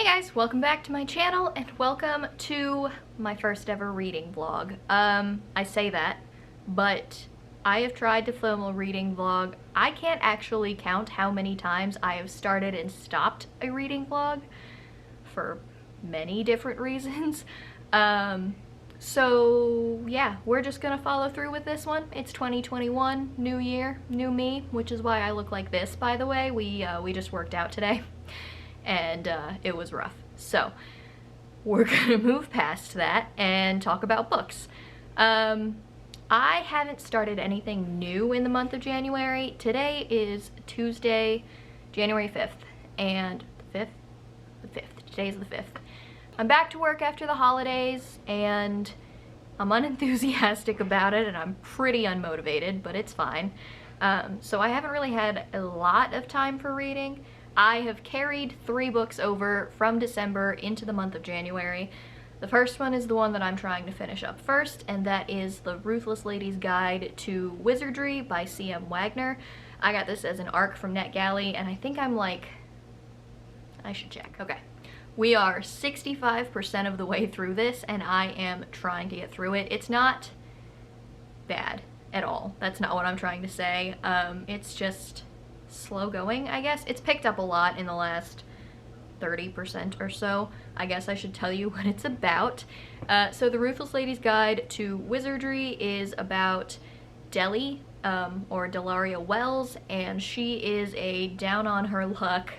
guys, welcome back to my channel and welcome to my first ever reading vlog. I say that, but I have tried to film a reading vlog. I can't actually count how many times I have started and stopped a reading vlog for many different reasons. So yeah, we're just gonna follow through with this one. It's 2021, new year, new me, which is why I look like this, by the way. We just worked out today. And it was rough. So we're gonna move past that and talk about books. I haven't started anything new in the month of January. Today is Tuesday, January 5th, and the 5th, today's the 5th. I'm back to work after the holidays and I'm unenthusiastic about it and I'm pretty unmotivated, but it's fine. So I haven't really had a lot of time for reading. I have carried 3 books over from December into the month of January. The first one is the one that I'm trying to finish up first, and that is The Ruthless Lady's Guide to Wizardry by C.M. Wagner. I got this as an ARC from NetGalley, and I think I'm like, I should check. Okay. We are 65% of the way through this, and I am trying to get through it. It's not bad at all. That's not what I'm trying to say. It's just slow going, I guess. It's picked up a lot in the last 30% or so. I guess I should tell you what it's about. So The Ruthless Lady's Guide to Wizardry is about Deli, or Delaria Wells, and she is a down-on-her-luck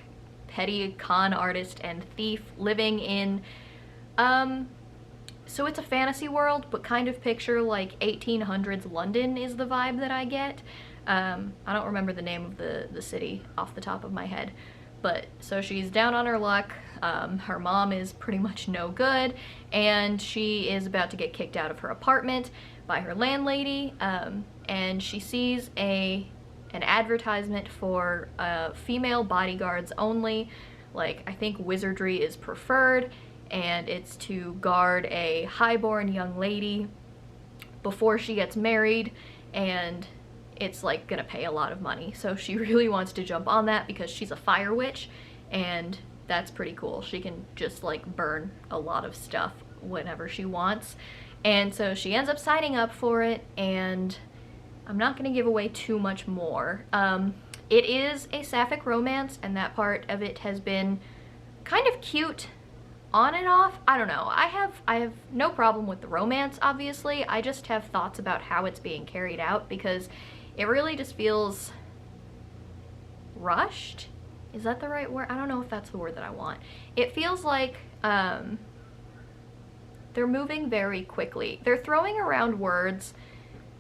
petty con artist and thief living in, so it's a fantasy world, but kind of picture like 1800s London is the vibe that I get. I don't remember the name of the city off the top of my head, but so she's down on her luck. Her mom is pretty much no good, and she is about to get kicked out of her apartment by her landlady, and she sees an advertisement for female bodyguards only. Like, I think wizardry is preferred, and it's to guard a highborn young lady before she gets married, and it's like gonna pay a lot of money. So she really wants to jump on that because she's a fire witch, and that's pretty cool. She can just like burn a lot of stuff whenever she wants. And so she ends up signing up for it, and I'm not gonna give away too much more. It is a sapphic romance, and that part of it has been kind of cute on and off. I don't know. I have no problem with the romance, obviously. I just have thoughts about how it's being carried out because it really just feels rushed. Is that the right word? I don't know if that's the word that I want. It feels like they're moving very quickly. They're throwing around words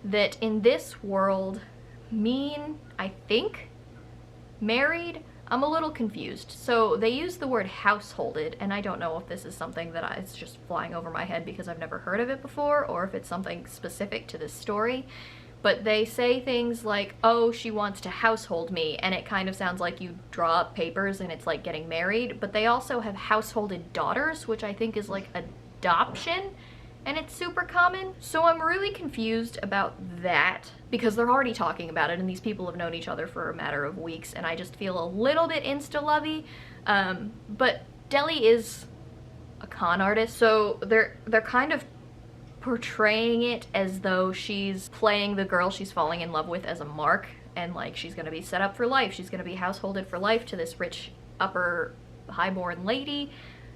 that in this world mean, I think, married. I'm a little confused. So they use the word householded, and I don't know if this is something that it's just flying over my head because I've never heard of it before, or if it's something specific to this story. But they say things like, oh, she wants to household me, and it kind of sounds like you draw up papers and it's like getting married. But they also have householded daughters, which I think is like adoption, and it's super common. So I'm really confused about that because they're already talking about it, and these people have known each other for a matter of weeks, and I just feel a little bit insta-lovey. But Deli is a con artist, so they're kind of portraying it as though she's playing the girl she's falling in love with as a mark, and like she's gonna be set up for life. She's gonna be householded for life to this rich upper highborn lady,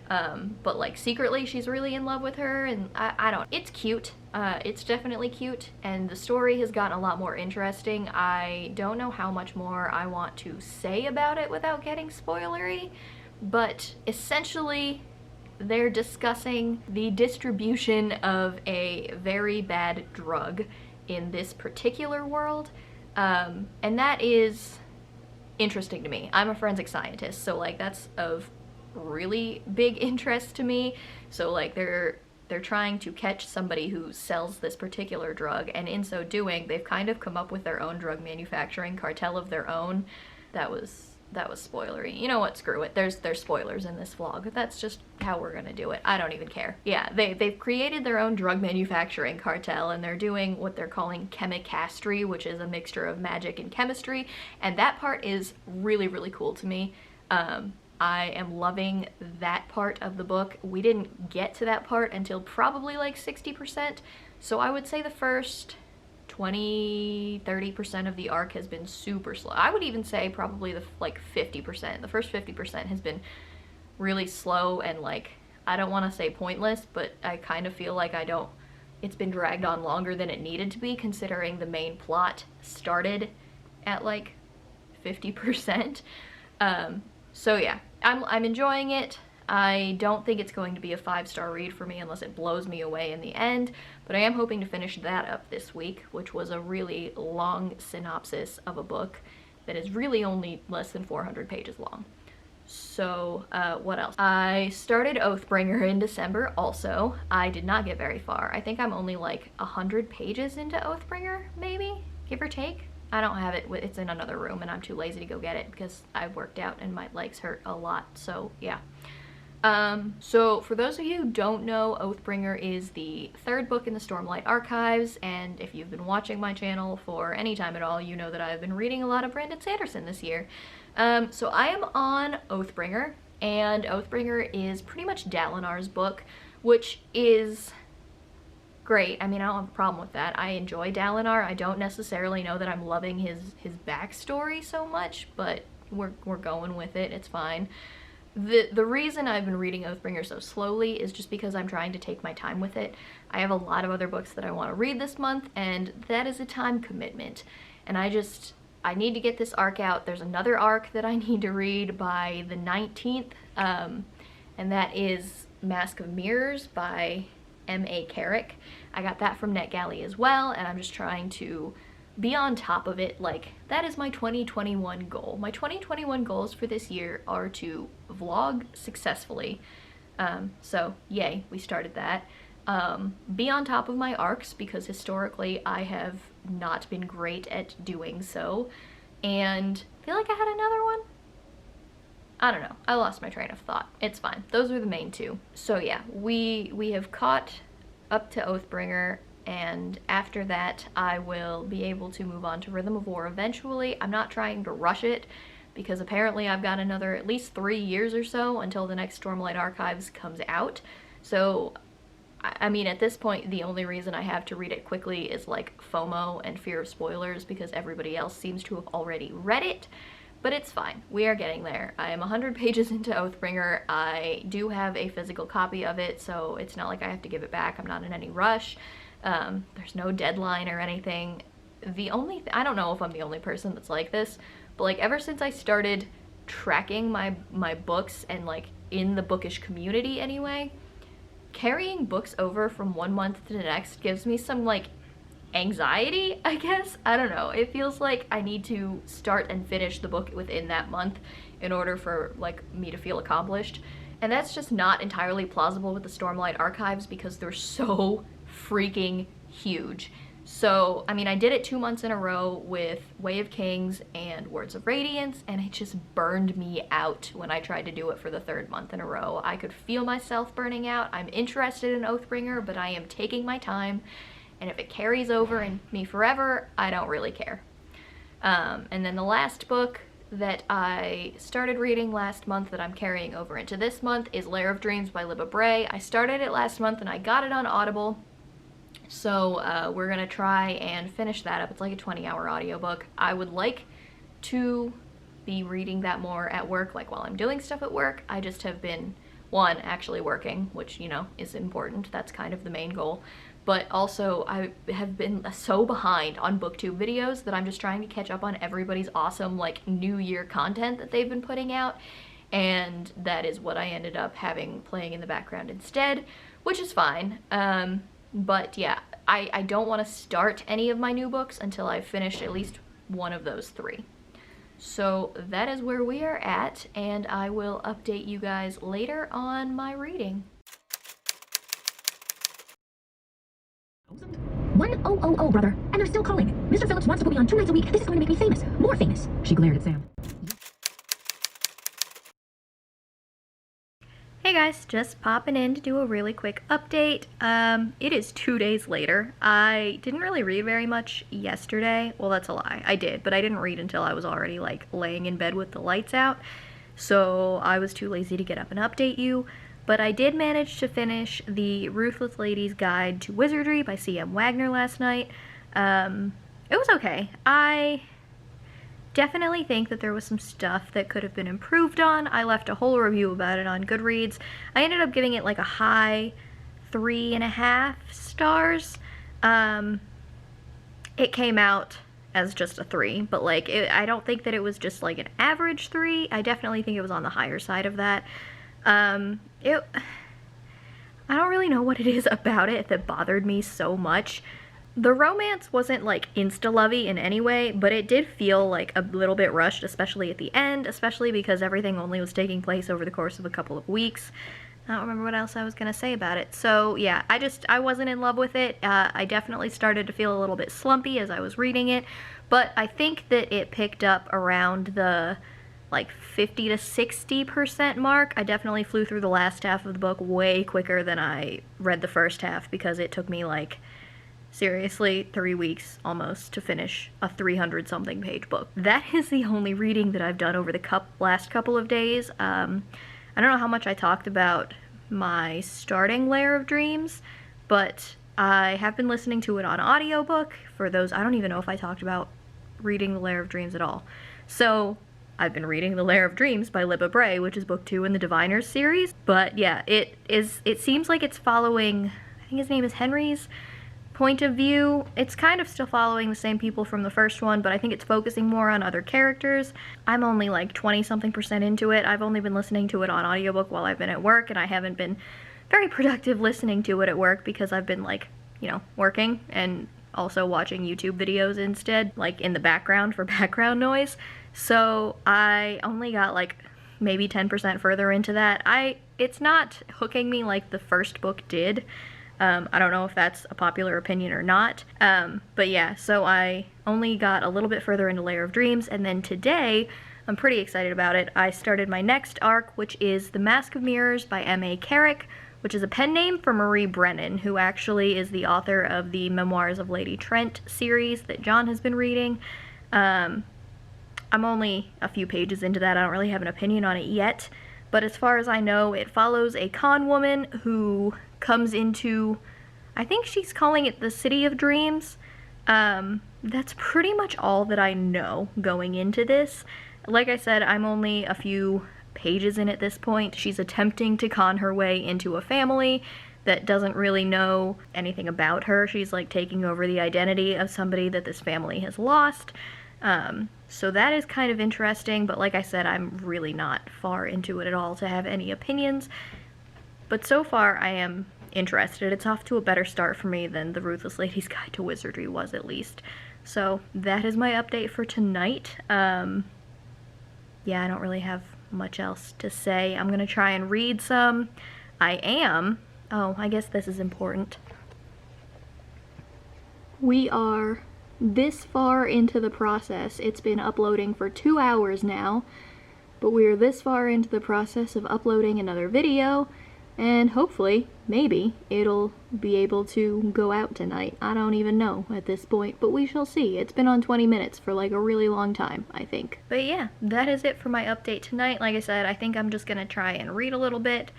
but like secretly she's really in love with her, and I don't. It's cute. It's definitely cute, and the story has gotten a lot more interesting. I don't know how much more I want to say about it without getting spoilery, but essentially they're discussing the distribution of a very bad drug in this particular world, and that is interesting to me. I'm a forensic scientist, so like that's of really big interest to me. So like they're trying to catch somebody who sells this particular drug, and in so doing they've kind of come up with their own drug manufacturing cartel of their own. That was spoilery. You know what, screw it. There's spoilers in this vlog. That's just how we're gonna do it. I don't even care. Yeah, they've created their own drug manufacturing cartel, and they're doing what they're calling chemicastry, which is a mixture of magic and chemistry, and that part is really, really cool to me. I am loving that part of the book. We didn't get to that part until probably like 60%, so I would say the first 20-30% of the arc has been super slow. I would even say probably the like 50%. The first 50% has been really slow and like, I don't want to say pointless, but I kind of feel like it's been dragged on longer than it needed to be, considering the main plot started at like 50%. So yeah, I'm enjoying it. I don't think it's going to be a 5-star read for me unless it blows me away in the end, but I am hoping to finish that up this week, which was a really long synopsis of a book that is really only less than 400 pages long. So, what else? I started Oathbringer in December also. I did not get very far. I think I'm only like 100 pages into Oathbringer, maybe, give or take. I don't have it, it's in another room and I'm too lazy to go get it because I've worked out and my legs hurt a lot, so yeah. So for those of you who don't know, Oathbringer is the 3rd book in the Stormlight Archives, and if you've been watching my channel for any time at all, you know that I've been reading a lot of Brandon Sanderson this year. So I am on Oathbringer, and Oathbringer is pretty much Dalinar's book, which is great. I mean, I don't have a problem with that. I enjoy Dalinar. I don't necessarily know that I'm loving his backstory so much, but we're going with it. It's fine. The reason I've been reading Oathbringer so slowly is just because I'm trying to take my time with it. I have a lot of other books that I want to read this month, and that is a time commitment. And I need to get this arc out. There's another arc that I need to read by the 19th, and that is Mask of Mirrors by M.A. Carrick. I got that from NetGalley as well, and I'm just trying to be on top of it. Like, that is my 2021 goal. My 2021 goals for this year are to vlog successfully. So yay, we started that. Be on top of my arcs, because historically I have not been great at doing so. And I feel like I had another one. I don't know. I lost my train of thought. It's fine. Those were the main two. So yeah, we have caught up to Oathbringer, and after that I will be able to move on to Rhythm of War eventually. I'm not trying to rush it, because apparently I've got another at least 3 years or so until the next Stormlight Archives comes out. So, I mean, at this point, the only reason I have to read it quickly is like FOMO and fear of spoilers, because everybody else seems to have already read it. But it's fine. We are getting there. I am 100 pages into Oathbringer. I do have a physical copy of it, so it's not like I have to give it back. I'm not in any rush. There's no deadline or anything. I don't know if I'm the only person that's like this, but like ever since I started tracking my books and like in the bookish community anyway, carrying books over from one month to the next gives me some like anxiety, I guess. I don't know. It feels like I need to start and finish the book within that month in order for like me to feel accomplished. And that's just not entirely plausible with the Stormlight Archives, because they're so freaking huge. So, I mean, I did it 2 months in a row with Way of Kings and Words of Radiance, and it just burned me out when I tried to do it for the 3rd month in a row. I could feel myself burning out. I'm interested in Oathbringer, but I am taking my time, and if it carries over in me forever, I don't really care. And then the last book that I started reading last month that I'm carrying over into this month is Lair of Dreams by Libba Bray. I started it last month and I got it on Audible. So we're gonna try and finish that up. It's like a 20-hour audiobook. I would like to be reading that more at work, like while I'm doing stuff at work. I just have been, one, actually working, which, you know, is important. That's kind of the main goal. But also, I have been so behind on booktube videos that I'm just trying to catch up on everybody's awesome, like, New Year content that they've been putting out. And that is what I ended up having playing in the background instead, which is fine. But yeah, I don't want to start any of my new books until I've finished at least one of those 3. So that is where we are at, and I will update you guys later on my reading. 1000, brother. And they're still calling. Mr. Phillips wants to put me on 2 nights a week. This is going to make me famous. More famous. She glared at Sam. Hey guys, just popping in to do a really quick update. It is 2 days later. I didn't really read very much yesterday. Well, that's a lie. I did, but I didn't read until I was already like laying in bed with the lights out. so I was too lazy to get up and update you. But I did manage to finish the Ruthless Lady's Guide to Wizardry by C.M. Wagner last night. It was okay. I definitely think that there was some stuff that could have been improved on. I left a whole review about it on Goodreads. I ended up giving it like a high 3.5 stars. It came out as just a 3, but like I don't think that it was just like an average 3. I definitely think it was on the higher side of that. I don't really know what it is about it that bothered me so much. The romance wasn't like insta-lovey in any way, but it did feel like a little bit rushed, especially at the end, especially because everything only was taking place over the course of a couple of weeks. I don't remember what else I was gonna say about it. So yeah, I wasn't in love with it. I definitely started to feel a little bit slumpy as I was reading it, but I think that it picked up around the like 50 to 60% mark. I definitely flew through the last half of the book way quicker than I read the first half, because it took me like seriously 3 weeks almost to finish a 300 something page book. That is the only reading that I've done over the last couple of days. I don't know how much I talked about my starting Lair of Dreams, but I have been listening to it on audiobook. For those, I don't even know if I talked about reading the Lair of Dreams at all. So I've been reading The Lair of Dreams by Libba Bray, which is book 2 in the Diviners series. But yeah, it seems like it's following, I think his name is Henry's point of view. It's kind of still following the same people from the first one, but I think it's focusing more on other characters. I'm only like 20-something% into it. I've only been listening to it on audiobook while I've been at work, and I haven't been very productive listening to it at work because I've been like, you know, working and also watching YouTube videos instead, like in the background for background noise. So I only got like maybe 10% further into that. It's not hooking me like the first book did. I don't know if that's a popular opinion or not. But yeah, so I only got a little bit further into Lair of Dreams, and then today, I'm pretty excited about it, I started my next arc, which is The Mask of Mirrors by M.A. Carrick, which is a pen name for Marie Brennan, who actually is the author of the Memoirs of Lady Trent series that John has been reading. I'm only a few pages into that. I don't really have an opinion on it yet, but as far as I know, it follows a con woman who comes into, I think she's calling it the City of Dreams. That's pretty much all that I know going into this. Like I said, I'm only a few pages in at this point. She's attempting to con her way into a family that doesn't really know anything about her. She's like taking over the identity of somebody that this family has lost. So that is kind of interesting, but like I said, I'm really not far into it at all to have any opinions. But so far, I am interested. It's off to a better start for me than The Ruthless Lady's Guide to Wizardry was, at least. So that is my update for tonight. Yeah, I don't really have much else to say. I'm gonna try and read some. Oh, I guess this is important. We are this far into the process. It's been uploading for 2 hours now, but we are this far into the process of uploading another video, and hopefully, maybe, it'll be able to go out tonight. I don't even know at this point, but we shall see. It's been on 20 minutes for like a really long time, I think. But yeah, that is it for my update tonight. Like I said, I think I'm just gonna try and read a little bit.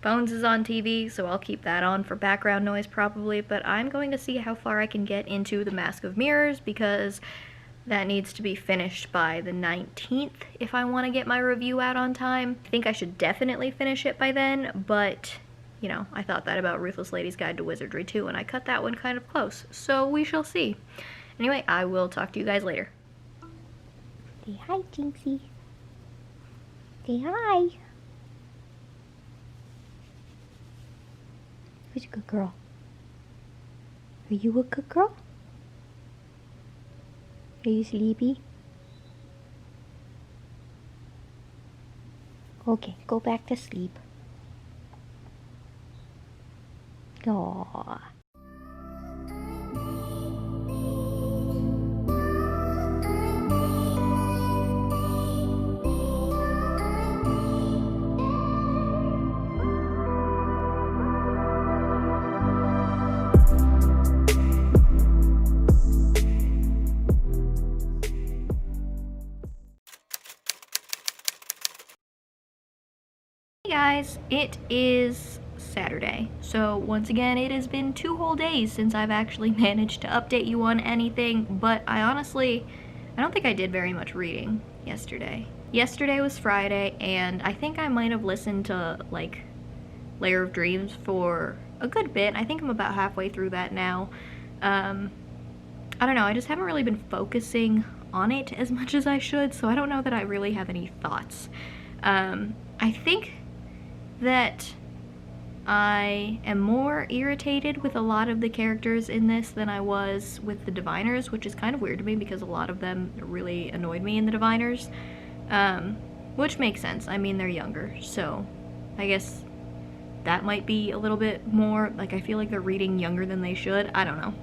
Bones is on TV, so I'll keep that on for background noise probably, but I'm going to see how far I can get into The Mask of Mirrors, because that needs to be finished by the 19th if I want to get my review out on time. I think I should definitely finish it by then, but, you know, I thought that about Ruthless Lady's Guide to Wizardry too, and I cut that one kind of close, so we shall see. Anyway, I will talk to you guys later. Say hi, Jinxie. Say hi. Who's a good girl? Are you a good girl? Are you sleepy? Okay, go back to sleep. Aww. guys, it is Saturday. So once again, it has been 2 whole days since I've actually managed to update you on anything, but I don't think I did very much reading yesterday. Yesterday was Friday, and I think I might have listened to, like, Lair of Dreams for a good bit. I think I'm about halfway through that now. I don't know, I just haven't really been focusing on it as much as I should, so I don't know that I really have any thoughts. I think that I am more irritated with a lot of the characters in this than I was with the Diviners, which is kind of weird to me because a lot of them really annoyed me in the Diviners. Which makes sense. I mean, they're younger, so I guess that might be a little bit more, like, I feel like they're reading younger than they should. I don't know.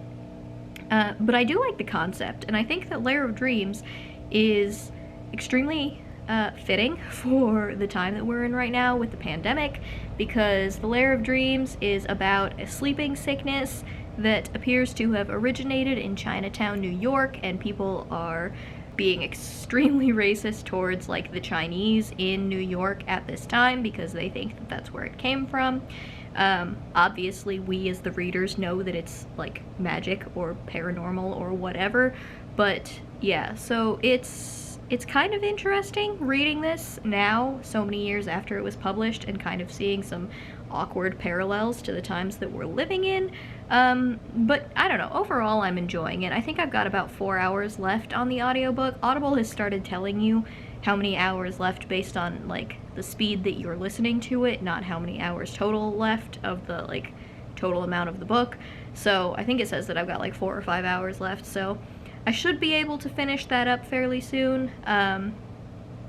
But I do like the concept, and I think that Lair of Dreams is extremely fitting for the time that we're in right now with the pandemic, because the Lair of Dreams is about a sleeping sickness that appears to have originated in Chinatown, New York, and people are being extremely racist towards, like, the Chinese in New York at this time because they think that that's where it came from. Obviously we as the readers know that it's like magic or paranormal or whatever, but yeah, so it's kind of interesting reading this now, so many years after it was published, and kind of seeing some awkward parallels to the times that we're living in. But I don't know, overall I'm enjoying it. I think I've got about 4 hours left on the audiobook. Audible has started telling you how many hours left based on, like, the speed that you're listening to it, not how many hours total left of the, like, total amount of the book. So I think it says that I've got like 4 or 5 hours left, so I should be able to finish that up fairly soon.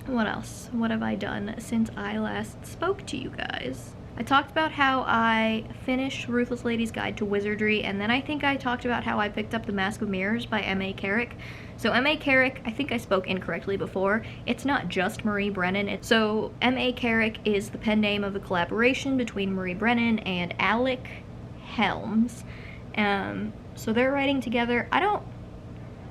What else? What have I done since I last spoke to you guys? I talked about how I finished Ruthless Lady's Guide to Wizardry, and then I think I talked about how I picked up The Mask of Mirrors by M.A. Carrick. So M.A. Carrick, I think I spoke incorrectly before, it's not just Marie Brennan. So M.A. Carrick is the pen name of a collaboration between Marie Brennan and Alec Helms. So they're writing together.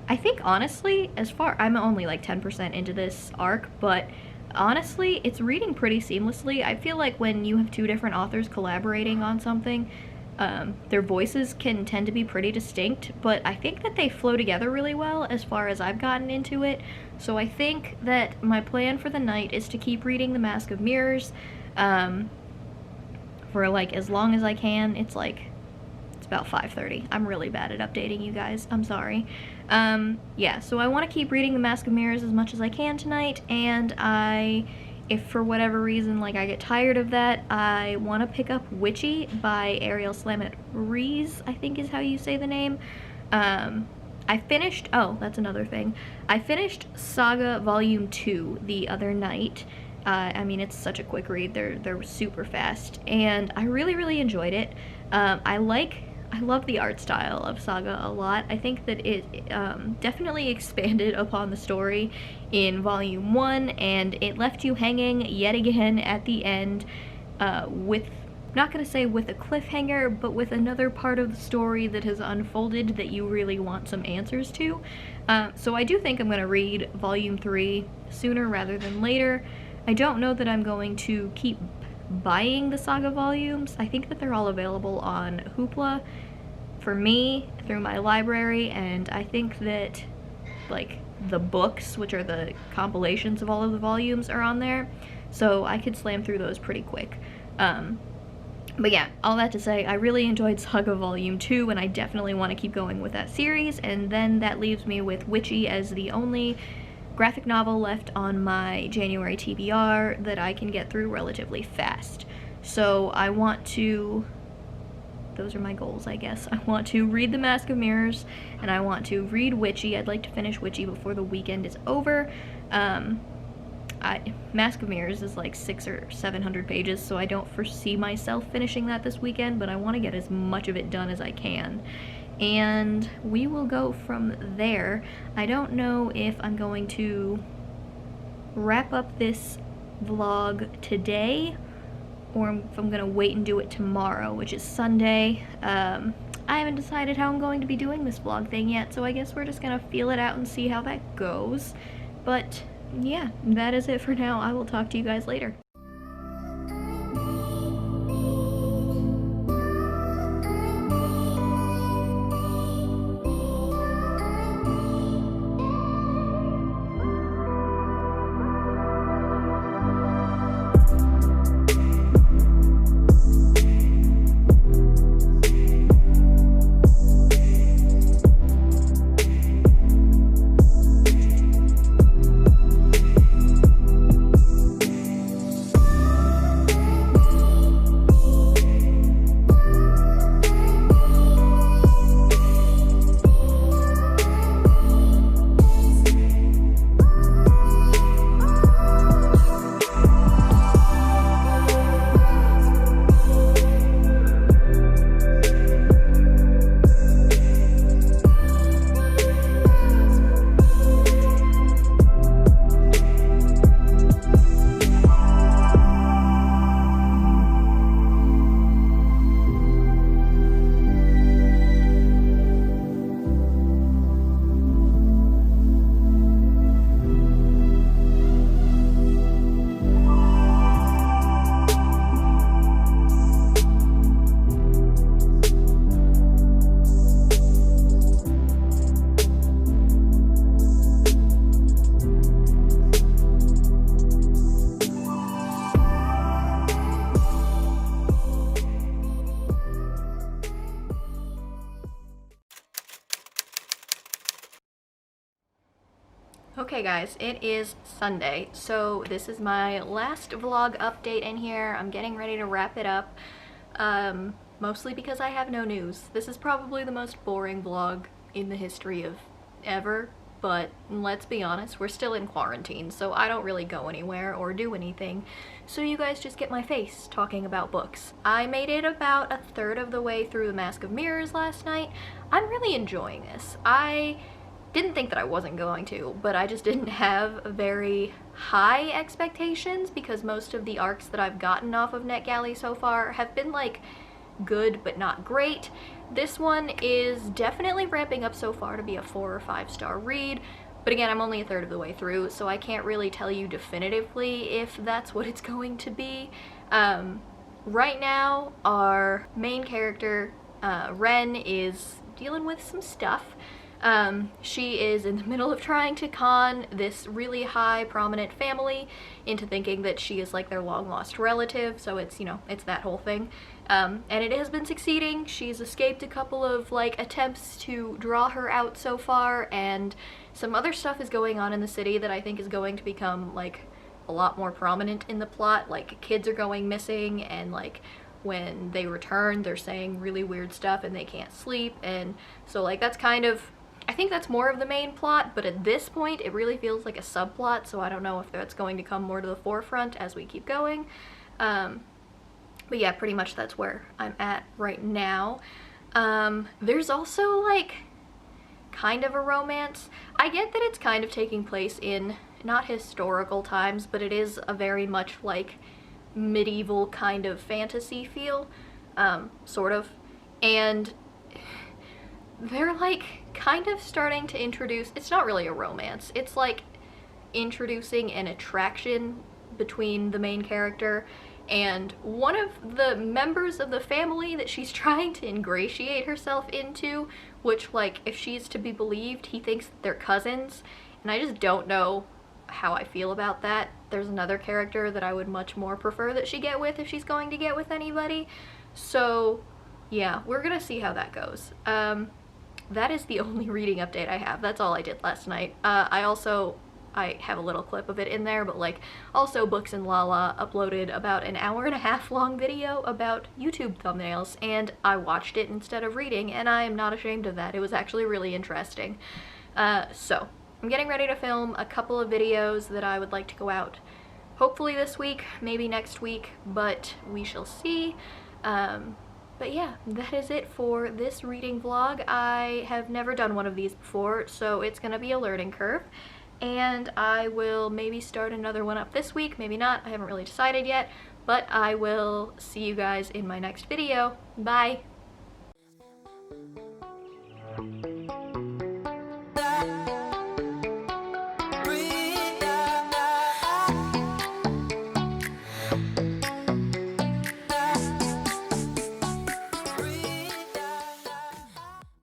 I think honestly, I'm only like 10% into this arc, but honestly, it's reading pretty seamlessly. I feel like when you have 2 different authors collaborating on something, their voices can tend to be pretty distinct, but I think that they flow together really well as far as I've gotten into it. So I think that my plan for the night is to keep reading The Mask of Mirrors for like as long as I can. It's about 5:30. I'm really bad at updating you guys. I'm sorry. Yeah, so I want to keep reading The Mask of Mirrors as much as I can tonight, and if for whatever reason, like, I get tired of that, I want to pick up Witchy by Ariel Slamet Rees, I think is how you say the name. I finished, oh, that's another thing. I finished Saga Volume 2 the other night. I mean, it's such a quick read. They're super fast, and I really, really enjoyed it. I love the art style of Saga a lot. I think that it definitely expanded upon the story in Volume 1, and it left you hanging yet again at the end with, not gonna say with a cliffhanger, but with another part of the story that has unfolded that you really want some answers to. So I do think I'm gonna read Volume 3 sooner rather than later. I don't know that I'm going to keep buying the Saga volumes. I think that they're all available on Hoopla for me through my library, and I think that, like, the books, which are the compilations of all of the volumes, are on there, so I could slam through those pretty quick. But yeah, all that to say, I really enjoyed Saga Volume 2, and I definitely want to keep going with that series, and then that leaves me with Witchy as the only graphic novel left on my January TBR that I can get through relatively fast. So I want to, those are my goals, I guess. I want to read The Mask of Mirrors, and I want to read Witchy. I'd like to finish Witchy before the weekend is over. Mask of Mirrors is like 600 or 700 pages, so I don't foresee myself finishing that this weekend, but I want to get as much of it done as I can. And we will go from there. I don't know if I'm going to wrap up this vlog today or if I'm gonna wait and do it tomorrow, which is Sunday. I haven't decided how I'm going to be doing this vlog thing yet, so I guess we're just gonna feel it out and see how that goes. But yeah, that is it for now. I will talk to you guys later. Okay guys, it is Sunday, so this is my last vlog update in here. I'm getting ready to wrap it up, mostly because I have no news. This is probably the most boring vlog in the history of ever, but let's be honest, we're still in quarantine, so I don't really go anywhere or do anything, so you guys just get my face talking about books. I made it about a third of the way through The Mask of Mirrors last night. I'm really enjoying this. I didn't think that I wasn't going to, but I just didn't have very high expectations because most of the arcs that I've gotten off of NetGalley so far have been like good but not great. This one is definitely ramping up so far to be a 4 or 5 star read, but again, I'm only a third of the way through, so I can't really tell you definitively if that's what it's going to be. Right now, our main character, Ren, is dealing with some stuff. She is in the middle of trying to con this really high prominent family into thinking that she is like their long lost relative, so it's, you know, it's that whole thing. And it has been succeeding. She's escaped a couple of like attempts to draw her out so far, and some other stuff is going on in the city that I think is going to become like a lot more prominent in the plot. Like kids are going missing, and like when they return they're saying really weird stuff and they can't sleep, and so like that's kind of, I think that's more of the main plot, but at this point it really feels like a subplot, so I don't know if that's going to come more to the forefront as we keep going. But yeah, pretty much that's where I'm at right now. There's also like kind of a romance. I get that it's kind of taking place in not historical times, but it is a very much like medieval kind of fantasy feel, sort of, and they're like kind of starting to introduce, it's not really a romance, it's like introducing an attraction between the main character and one of the members of the family that she's trying to ingratiate herself into, which, like, if she's to be believed, he thinks that they're cousins, and I just don't know how I feel about that. There's another character that I would much more prefer that she get with if she's going to get with anybody, so yeah, we're gonna see how that goes. That is the only reading update I have. That's all I did last night. I have a little clip of it in there, but like also Books and Lala uploaded about an hour-and-a-half long video about YouTube thumbnails, and I watched it instead of reading, and I am not ashamed of that. It was actually really interesting. So I'm getting ready to film a couple of videos that I would like to go out hopefully this week, maybe next week, but we shall see. But yeah, that is it for this reading vlog. I have never done one of these before, so it's gonna be a learning curve, and I will maybe start another one up this week, maybe not, I haven't really decided yet, but I will see you guys in my next video. Bye!